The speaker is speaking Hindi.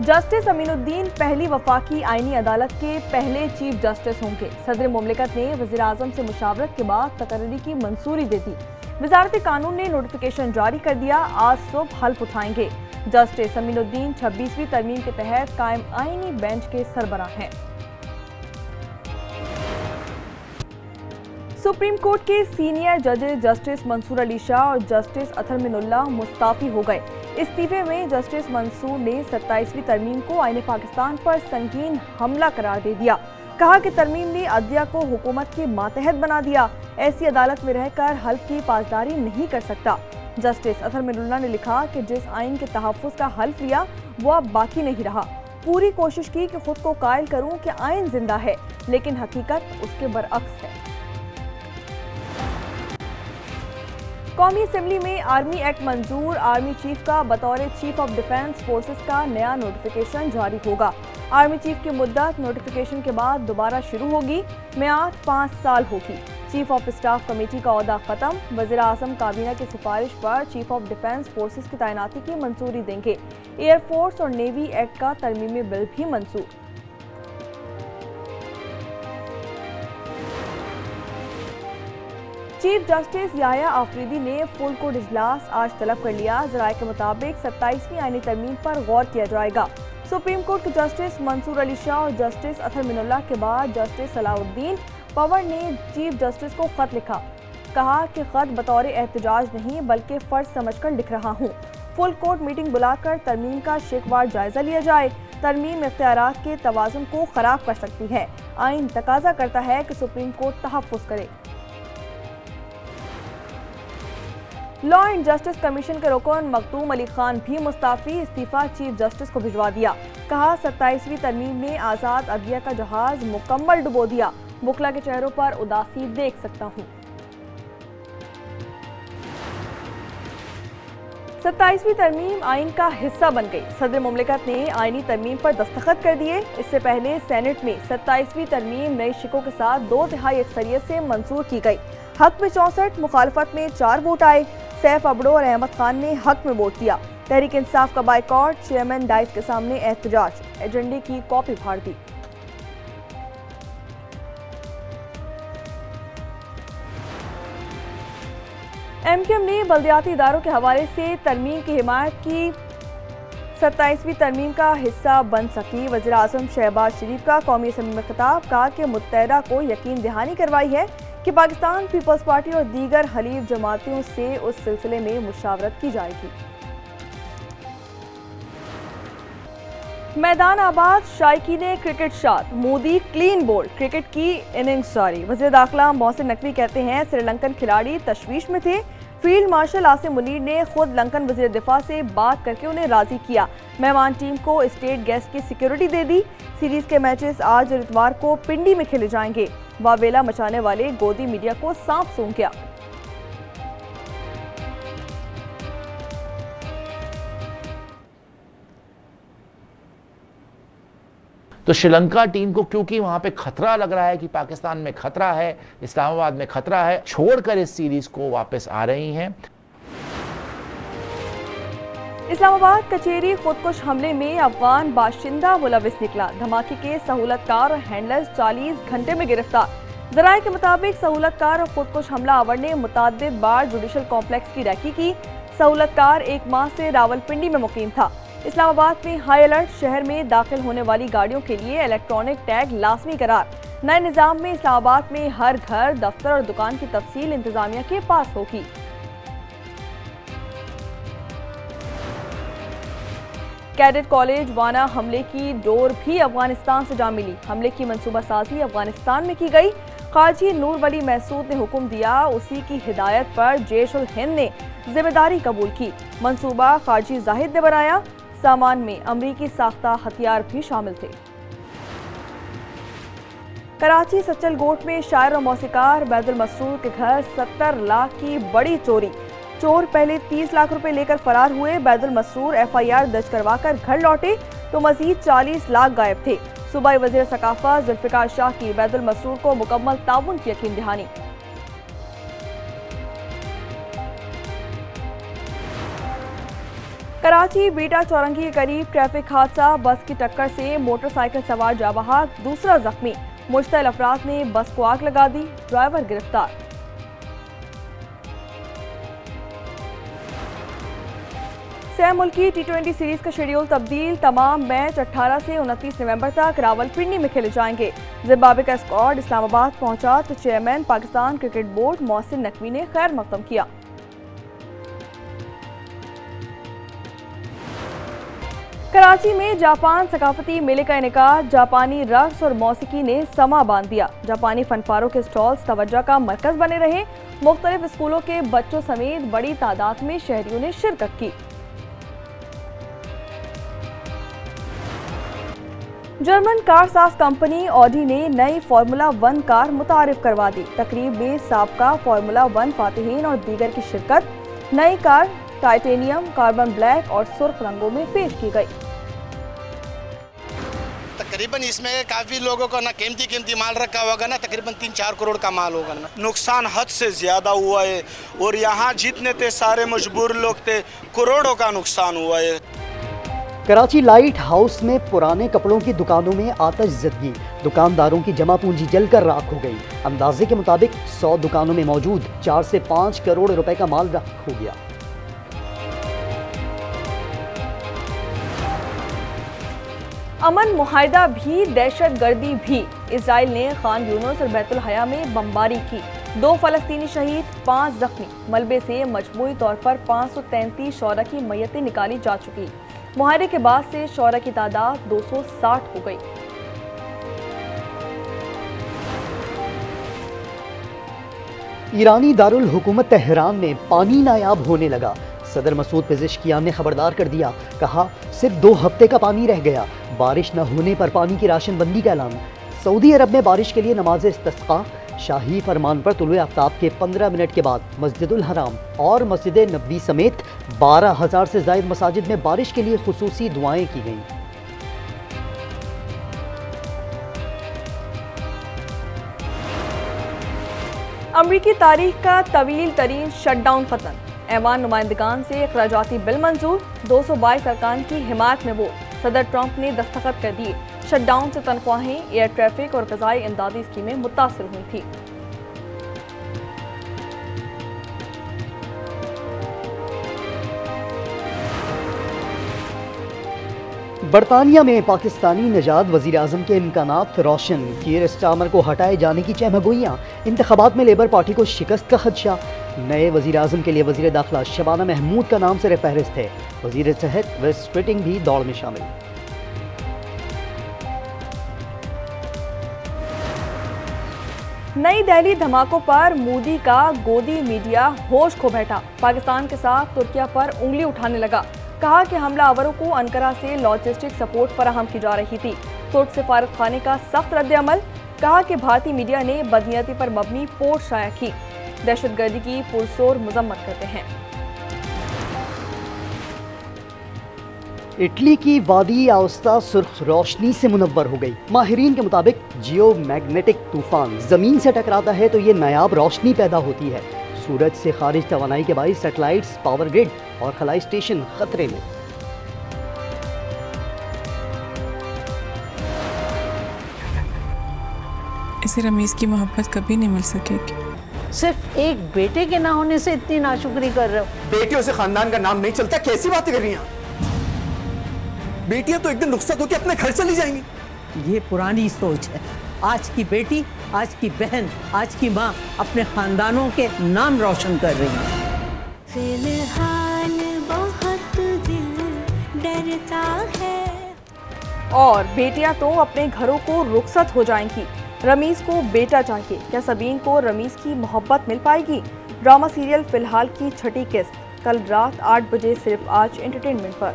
जस्टिस अमीनुद्दीन पहली वफाकी आईनी अदालत के पहले चीफ जस्टिस होंगे। सदर मुमलिकत ने वज़ीर-ए-आज़म से मुशावरत के बाद तकर्री की मंजूरी दे दी। वज़ारत कानून ने नोटिफिकेशन जारी कर दिया। आज सुबह हल्फ उठाएंगे। जस्टिस अमीनुद्दीन 26वीं तरमीम के तहत कायम आईनी बेंच के सरबराह हैं। सुप्रीम कोर्ट के सीनियर जजेस जस्टिस मंसूर अली शाह और जस्टिस अतर मिनुल्लाह मुस्ताफी हो गए। इस्तीफे में जस्टिस मंसूर ने 27वीं तरमीम को आईन पाकिस्तान पर संगीन हमला करार दे दिया। कहा कि तरमीम ने अदलिया को हुकूमत के मातहत बना दिया। ऐसी अदालत में रहकर हल्फ की पासदारी नहीं कर सकता। जस्टिस अतर मिनुल्लाह ने लिखा कि जिस आइन के तहफ़्फ़ुज़ का हल्फ लिया वो अब बाकी नहीं रहा। पूरी कोशिश की कि खुद को कायल करूं कि आइन जिंदा है, लेकिन हकीकत उसके बरअक्स है। कौमी असेंबली में आर्मी एक्ट मंजूर। आर्मी चीफ का बतौर चीफ ऑफ डिफेंस फोर्सेस का नया नोटिफिकेशन जारी होगा। आर्मी चीफ की मुद्दत नोटिफिकेशन के बाद दोबारा शुरू होगी। मियाद 5 साल होगी। चीफ ऑफ स्टाफ कमेटी का ओहदा खत्म। वज़ीर-ए-आज़म काबीना की सिफारिश पर चीफ ऑफ डिफेंस फोर्सेस की तैनाती की मंजूरी देंगे। एयरफोर्स और नेवी एक्ट का तरमीमी बिल भी मंजूर। चीफ जस्टिस याह्या आफरीदी ने फुल कोर्ट इजलास आज तलब कर लिया। ज़राए के मुताबिक 27वीं आईनी तरमीम पर गौर किया जाएगा। सुप्रीम कोर्ट के जस्टिस मंसूर अली शाह और जस्टिस अतर मिनुल्लाह के बाद जस्टिस सलाउद्दीन पवर ने चीफ जस्टिस को खत लिखा। कहा कि खत बतौर एहतजाज नहीं बल्कि फर्ज समझकर लिख रहा हूँ। फुल कोर्ट मीटिंग बुलाकर तरमीम का शेखवार जायजा लिया जाए। तरमीम इख्तियारात के तवाज़ुन को खराब कर सकती है। आइन तकाजा करता है कि सुप्रीम कोर्ट तहफ़्फ़ुज़ करे। लॉ एंड जस्टिस कमीशन के रुकन मखदूम अली खान भी मुस्ताफी। इस्तीफा चीफ जस्टिस को भिजवा दिया। कहा 27वीं तरमीम ने आज़ाद अदलिया का जहाज मुकम्मल डुबो दिया। वकला के चेहरों पर उदासी देख सकता हूँ। 27वीं तरमीम आइन का हिस्सा बन गई। सदर मुमलिकत ने आइनी तरमीम पर दस्तखत कर दिए। इससे पहले सेनेट में 27वीं तरमीम नई शिकों के साथ 2/3 अक्सरियत से मंजूर की गई। हक में 64, मुखालफत में 4 वोट आए। सैफ अबड़ो और अहमद खान ने हक में वोट दिया। तहरीक इंसाफ का बाइकॉट। चेयरमैन डाइस के सामने एहतजाज। एजेंडे की कॉपी फाड़ दी। एमक्यूएम ने बल्दियाती इदारों के हवाले से तरमीम की हिमायत की। 27वीं तरमीम का हिस्सा बन सकी। वज़ीर-ए-आज़म शहबाज शरीफ का कौमी असेंबली में खिताब। कहा कि मुत्तहदा को यकीन दहानी करवाई है कि पाकिस्तान पीपल्स पार्टी और दीगर हलीफ जमातियों से उस सिलसिले में मुशावरत की जाएगी। मैदान आबाद शायकीन क्रिकेट शाद। Modi clean bowled. क्रिकेट की इनिंग्स जारी। वज़ीर दाखिला मोहसिन नकवी कहते हैं श्रीलंकन खिलाड़ी तशवीश में थे। फील्ड मार्शल आसिम मुनीर ने खुद लंकन वज़ीर दिफा से बात करके उन्हें राजी किया। मेहमान टीम को स्टेट गेस्ट की सिक्योरिटी दे दी। सीरीज के मैचेस आज और इतवार को पिंडी में खेले जाएंगे। वावेला मचाने वाले गोदी मीडिया को सांप सूंघ गया। तो श्रीलंका टीम को क्योंकि वहां पे खतरा लग रहा है कि पाकिस्तान में खतरा है, इस्लामाबाद में खतरा है, छोड़कर इस सीरीज को वापस आ रही हैं। इस्लामाबाद कचेरी खुदकुश हमले में अफगान बाशिंदा मुलविस निकला। धमाके के सहूलतकार और हैंडलर्स 40 घंटे में गिरफ्तार। ज़राए के मुताबिक सहूलतकार और खुदकुश हमला आवर ने मुताद्दिद बार जुडिशल कॉम्प्लेक्स की रैकी की। सहूलतकार 1 माह से रावलपिंडी में मुकीम था। इस्लामाबाद में हाई अलर्ट। शहर में दाखिल होने वाली गाड़ियों के लिए इलेक्ट्रॉनिक टैग लाजमी करार। नए निज़ाम में इस्लामाबाद में हर घर, दफ्तर और दुकान की तफसील इंतजामिया के पास होगी। कैडेट कॉलेज वाना हमले की डोर भी अफगानिस्तान से जा मिली। हमले की मंसूबासाजी अफगानिस्तान में की गई। काजी नूर वली महसूद ने हुक्म दिया। उसी की हिदायत पर जैश उल हिंद ने जिम्मेदारी कबूल की। मंसूबा काजी जाहिद ने बनाया। सामान में अमरीकी साख्ता हथियार भी शामिल थे। कराची सच्चल गोट में शायर और मौसीकार बैदुल मसरूर के घर 70 लाख की बड़ी चोरी। चोर पहले 30 लाख रुपए लेकर फरार हुए। बैदुल मसरूर FIR दर्ज करवाकर घर लौटे तो मजीद 40 लाख गायब थे। सूबाई वज़ीर सकाफत जुल्फ़िकार शाह की बैदुल मसरूर को मुकम्मल ताउन की यकीन दहानी। कराची बीटा चौरंगी के करीब ट्रैफिक हादसा, बस की टक्कर से मोटरसाइकिल सवार जाबाहक, दूसरा जख्मी। मुश्तइल अफराद ने बस को आग लगा दी, ड्राइवर गिरफ्तार। सह मुल्की T20 सीरीज का शेड्यूल तब्दील, तमाम मैच 18 से 29 नवंबर तक रावलपिंडी में खेले जाएंगे। जिम्बाब्वे का स्क्वाड इस्लामाबाद पहुंचा तो chairman Pakistan cricket board Mohsin Naqvi ने खैर मकदम किया। कराची में जापान सकाफती मेले का इनेकाद, जापानी रक्स और मौसीकी ने समा बांध दिया। जापानी फनपारों के स्टॉल्स तवज्जो का मरकज बने रहे। मुख्तलिफ स्कूलों के बच्चों समेत बड़ी तादाद में शहरियों ने शिरकत की। जर्मन कार साज कंपनी ऑडी ने नई फार्मूला 1 कार मुतारिफ करवा दी। तकरीब में साबका फार्मूला 1 फातिहीन और दीगर की शिरकत। नई कार टाइटेनियम, कार्बन ब्लैक और सुर्ख रंगों में पेश की गई। तकरीबन इसमें काफ़ी लोगों का ना कीमती माल रखा होगा ना, तकरीबन 3-4 करोड़ का माल होगा ना। नुकसान हद से ज़्यादा हुआ है और यहाँ जितने थे सारे मजबूर लोग थे, करोड़ों का नुकसान हुआ है। कराची लाइट हाउस में पुराने कपड़ों की दुकानों में आतिशज़दगी, दुकानदारों की जमा पूंजी जलकर राख हो गई। अंदाजे के मुताबिक 100 दुकानों में मौजूद 4 से 5 करोड़ रुपए का माल राख हो गया। अमन मुआहिदा भी, दहशत गर्दी भी। इसराइल ने खान यूनुस और बैतुल हया में बमबारी की। 2 फलस्तीनी शहीद, 5 जख्मी। मलबे से मजमूई तौर पर 533 शौरा की मैयतें निकाली जा चुकी। मुहारे के बाद से शौरा की तादाद 260 हो गई। ईरानी दारुल हुकूमत तेहरान में पानी नायाब होने लगा। सदर मसूद पेज़ेश्कियान ने खबरदार कर दिया, कहा सिर्फ 2 हफ्ते का पानी रह गया। बारिश न होने पर पानी की राशन बंदी का ऐलान। सऊदी अरब में बारिश के लिए नमाज इस्तिस्का, शाही फरमान पर तुलुए आफ्ताब के 15 मिनट के बाद मस्जिदुल हराम और मस्जिद नबवी समेत 12,000 से ज़ायद मसाजिद में बारिश के लिए खुसूसी दुआएं की गईं। अमरीकी तारीख का तवील तरीन शटडाउन खत्म। ऐवान नुमाइंदगान से अखराजाती बिल मंजूर, 222 अरकान की हिमायत में वोट। सदर ट्रंप ने दस्तखत कर दिए। शटडाउन से तनख्वाहें, एयर ट्रैफिक और ग़ज़ाई इमदादी स्कीमें मुतासिर हुई थी। बरतानिया में पाकिस्तानी निजात वज़ीर आज़म के इम्कानात रोशन। कीर स्टामर को हटाए जाने की चहमगोइयाँ। इंतखाबात में लेबर पार्टी को शिकस्त का खदशा। नए वज़ीर आज़म के लिए वज़ीर दाखिला शबाना महमूद का नाम सर फहरिस्त है। वज़ीर सेहत वेस्ट स्ट्रिटिंग भी दौड़ में शामिल। नई दिल्ली धमाकों पर मोदी का गोदी मीडिया होश खो बैठा। पाकिस्तान के साथ तुर्किया पर उंगली उठाने लगा। कहा कि हमलावरों को अंकारा से लॉजिस्टिक सपोर्ट फराहम की जा रही थी। तुर्क सफारत खाने का सख्त रद्द-ए-अमल। कहा कि भारतीय मीडिया ने बदनीयती पर मबनी पोस्ट शाया की। दहशतगर्दी की पुरजोर मजम्मत करते हैं। इटली की वादी आउस्ता सुर्ख रोशनी से मुनव्वर हो गई। माहिरीन के मुताबिक जियो मैग्नेटिक तूफान जमीन से टकराता है तो ये नायाब रोशनी पैदा होती है। सूरज से खारिज तवानाई के बाईस सैटेलाइट्स, पावर ग्रिड और खलाई स्टेशन खतरे में। इसे रमीज की मोहब्बत कभी नहीं मिल सकेगी। सिर्फ एक बेटे के ना होने से इतनी नाशुक्री कर रहे हो। बेटियों से खानदान का नाम नहीं चलता, कैसी बातें कर रही हैं? बेटियां तो एक दिन रुखसत होकर अपने घर चली जाएंगी। ये पुरानी सोच है। आज की बेटी, आज की बहन, आज की माँ अपने खानदानों के नाम रोशन कर रही है। फिलहाल बहुत दिल डरता है। और बेटियां तो अपने घरों को रुखसत हो जाएंगी। रमीज को बेटा चाहिए, क्या सबीन को रमीज की मोहब्बत मिल पाएगी? ड्रामा सीरियल फिलहाल की छठी किस्त कल रात 8 बजे सिर्फ आज एंटरटेनमेंट पर।